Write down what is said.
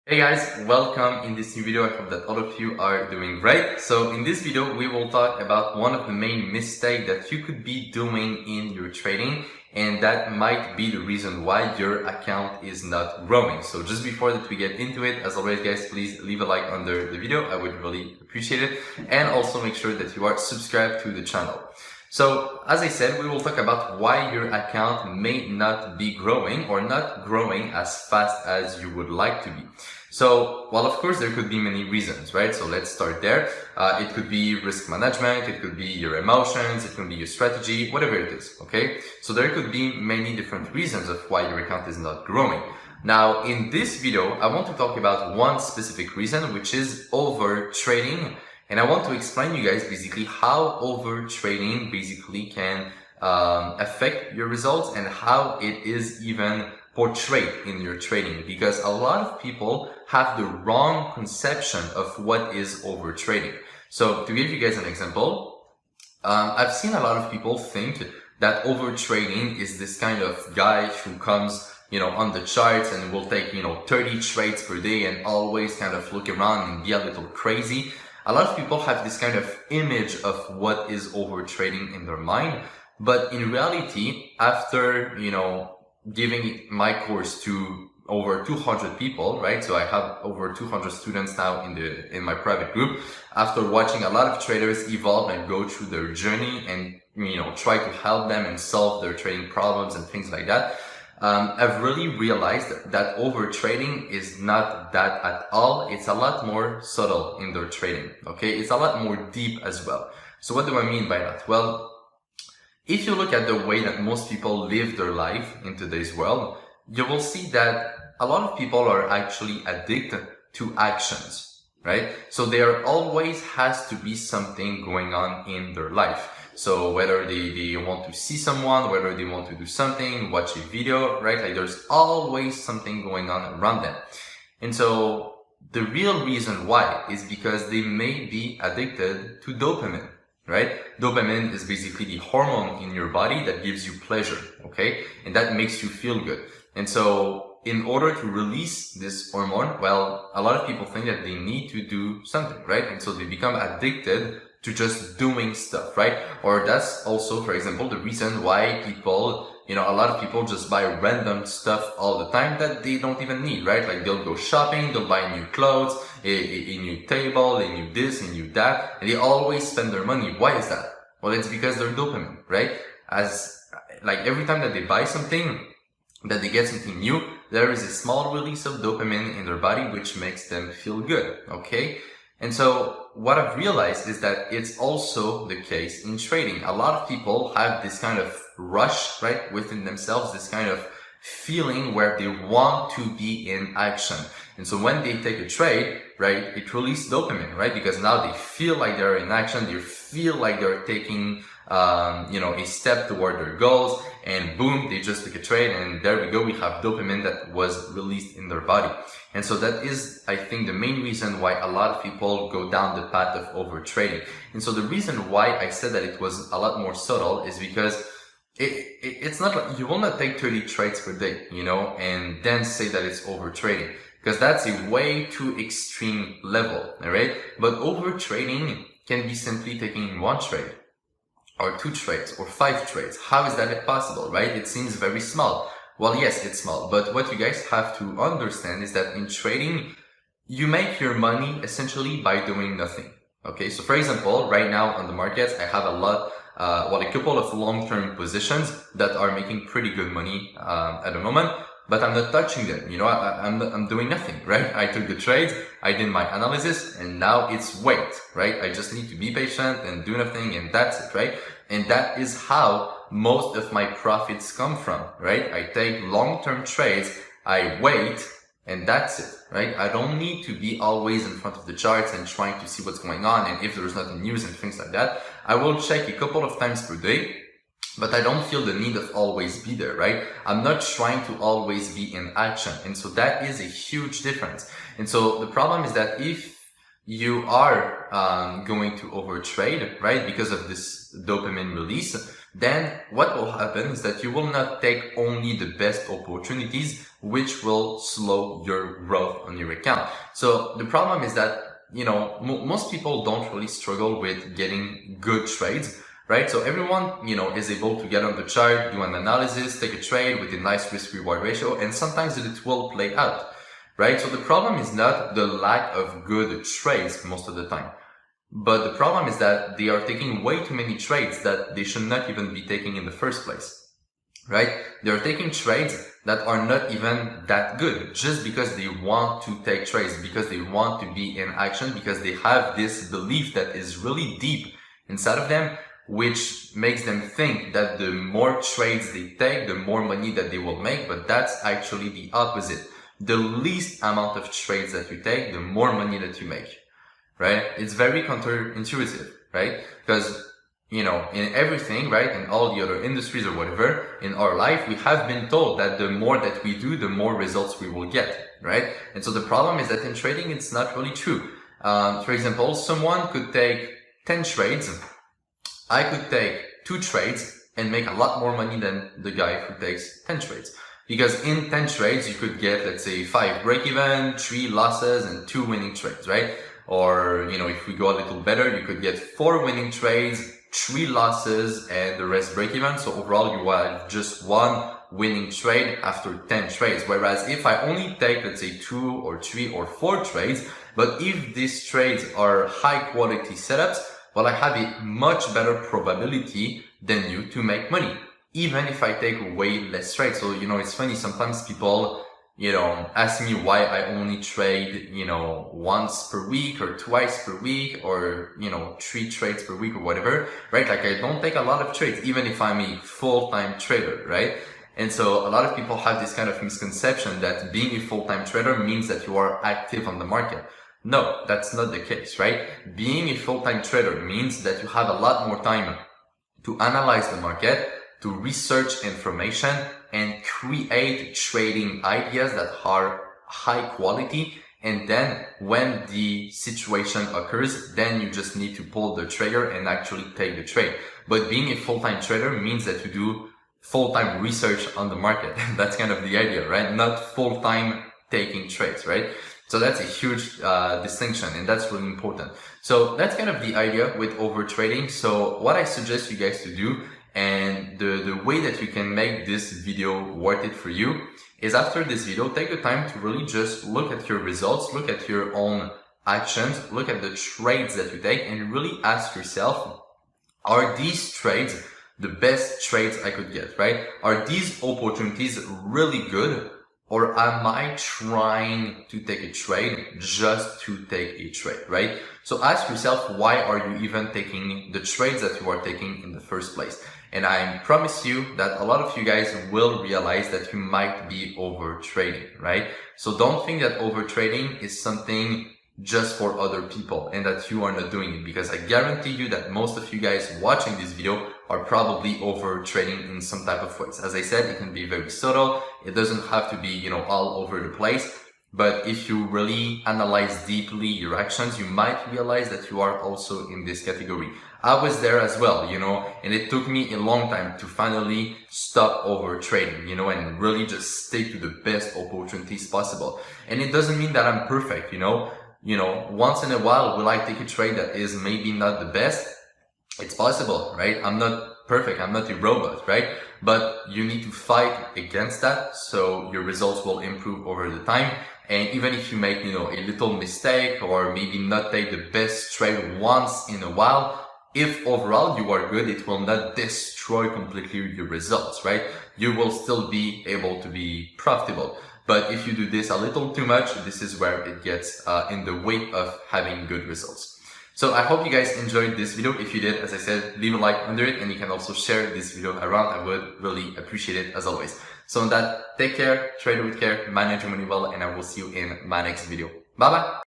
Hey guys, welcome in this new video. I hope that all of you are doing great. So in this video, we will talk about one of the main mistakes that you could be doing in your trading, and that might be the reason why your account is not growing. So just before that we get into it, as always guys, please leave a like under the video. I would really appreciate it. And also make sure that you are subscribed to the channel. So, as I said, we will talk about why your account may not be growing or not growing as fast as you would like to be. So, well, of course, there could be many reasons, right? So let's start there. It could be risk management, it could be your emotions, it could be your strategy, whatever it is, okay? So there could be many different reasons of why your account is not growing. Now, in this video, I want to talk about one specific reason, which is over trading. And I want to explain you guys basically how over trading basically can affect your results and how it is even portrayed in your trading, because a lot of people have the wrong conception of what is over trading. So to give you guys an example, I've seen a lot of people think that over trading is this kind of guy who comes on the charts and will take 30 trades per day and always kind of look around and be a little crazy. A lot of people have this kind of image of what is over trading in their mind, but in reality, after, giving my course to over 200 people, right? So I have over 200 students now in my private group. After watching a lot of traders evolve and go through their journey and, try to help them and solve their trading problems and things like that, I've really realized that over trading is not that at all. It's a lot more subtle in their trading. Okay. It's a lot more deep as well. So what do I mean by that? Well, if you look at the way that most people live their life in today's world, you will see that a lot of people are actually addicted to actions, right? So there always has to be something going on in their life. So whether they want to see someone, whether they want to do something, watch a video, right? Like there's always something going on around them. And so the real reason why is because they may be addicted to dopamine, right? Dopamine is basically the hormone in your body that gives you pleasure, okay? And that makes you feel good. And so in order to release this hormone, well, a lot of people think that they need to do something, right? And so they become addicted to just doing stuff, right? Or that's also, for example, the reason why people, a lot of people just buy random stuff all the time that they don't even need, right? Like they'll go shopping, they'll buy new clothes, a new table, a new this, a new that, and they always spend their money. Why is that? Well, it's because they're dopamine, right? Like every time that they buy something, that they get something new, there is a small release of dopamine in their body, which makes them feel good, okay? And so what I've realized is that it's also the case in trading. A lot of people have this kind of rush, right, within themselves, this kind of feeling where they want to be in action. And so when they take a trade, right, it releases dopamine, right? Because now they feel like they're in action, they feel like they're taking, a step toward their goals, and boom, they just took a trade, and there we go, we have dopamine that was released in their body. And so that is, I think, the main reason why a lot of people go down the path of over trading. And so the reason why I said that it was a lot more subtle is because it's not like you will not take 30 trades per day, and then say that it's over trading, because that's a way too extreme level, all right? But over trading can be simply taking one trade, or 2 trades, or 5 trades. How is that possible, right? It seems very small. Well, yes, it's small, but what you guys have to understand is that in trading, you make your money essentially by doing nothing. Okay, so for example, right now on the markets, I have a couple of long-term positions that are making pretty good money at the moment, but I'm not touching them. I'm doing nothing, right? I took the trades, I did my analysis, and now it's wait, right? I just need to be patient and do nothing, and that's it, right? And that is how most of my profits come from, right? I take long-term trades, I wait, and that's it, right? I don't need to be always in front of the charts and trying to see what's going on, and if there's nothing news and things like that. I will check a couple of times per day, but I don't feel the need of always be there, right? I'm not trying to always be in action. And so that is a huge difference. And so the problem is that if you are going to overtrade, right, because of this dopamine release, then what will happen is that you will not take only the best opportunities, which will slow your growth on your account. So the problem is that, most people don't really struggle with getting good trades, right? So everyone, is able to get on the chart, do an analysis, take a trade with a nice risk-reward ratio, and sometimes it will play out, right? So the problem is not the lack of good trades most of the time, but the problem is that they are taking way too many trades that they should not even be taking in the first place, right? They're taking trades that are not even that good just because they want to take trades, because they want to be in action, because they have this belief that is really deep inside of them, which makes them think that the more trades they take, the more money that they will make. But that's actually the opposite. The least amount of trades that you take, the more money that you make, right? It's very counterintuitive, right? Because, in everything, right, in all the other industries or whatever, in our life, we have been told that the more that we do, the more results we will get, right? And so the problem is that in trading, it's not really true. For example, someone could take 10 trades. I could take 2 trades and make a lot more money than the guy who takes 10 trades. Because in 10 trades, you could get, let's say, 5 break-even, 3 losses, and 2 winning trades, right? Or, if we go a little better, you could get 4 winning trades, 3 losses, and the rest break-even. So overall, you have just 1 winning trade after 10 trades. Whereas if I only take, let's say, 2 or 3 or 4 trades, but if these trades are high-quality setups, well, I have a much better probability than you to make money, even if I take way less trades. So, it's funny, sometimes people, ask me why I only trade, once per week or twice per week or, 3 trades per week or whatever, right? Like I don't take a lot of trades, even if I'm a full-time trader, right? And so a lot of people have this kind of misconception that being a full-time trader means that you are active on the market. No, that's not the case, right? Being a full-time trader means that you have a lot more time to analyze the market, to research information, and create trading ideas that are high quality. And then when the situation occurs, then you just need to pull the trigger and actually take the trade. But being a full-time trader means that you do full-time research on the market. That's kind of the idea, right? Not full-time taking trades, right? So that's a huge distinction, and that's really important. So that's kind of the idea with overtrading. So what I suggest you guys to do, and the way that you can make this video worth it for you, is after this video, take the time to really just look at your results, look at your own actions, look at the trades that you take, and really ask yourself, are these trades the best trades I could get, right? Are these opportunities really good? Or am I trying to take a trade just to take a trade, right? So ask yourself, why are you even taking the trades that you are taking in the first place? And I promise you that a lot of you guys will realize that you might be over trading, right? So don't think that over trading is something just for other people and that you are not doing it, because I guarantee you that most of you guys watching this video are probably over trading in some type of ways. As I said, it can be very subtle. It doesn't have to be, all over the place. But if you really analyze deeply your actions, you might realize that you are also in this category. I was there as well, and it took me a long time to finally stop over trading, and really just stick to the best opportunities possible. And it doesn't mean that I'm perfect, once in a while, will I take a trade that is maybe not the best? It's possible, right? I'm not perfect. I'm not a robot, right? But you need to fight against that so your results will improve over the time. And even if you make, a little mistake or maybe not take the best trade once in a while, if overall you are good, it will not destroy completely your results, right? You will still be able to be profitable. But if you do this a little too much, this is where it gets in the way of having good results. So I hope you guys enjoyed this video. If you did, as I said, leave a like under it, and you can also share this video around. I would really appreciate it as always. So on that, take care, trade with care, manage your money well, and I will see you in my next video. Bye bye.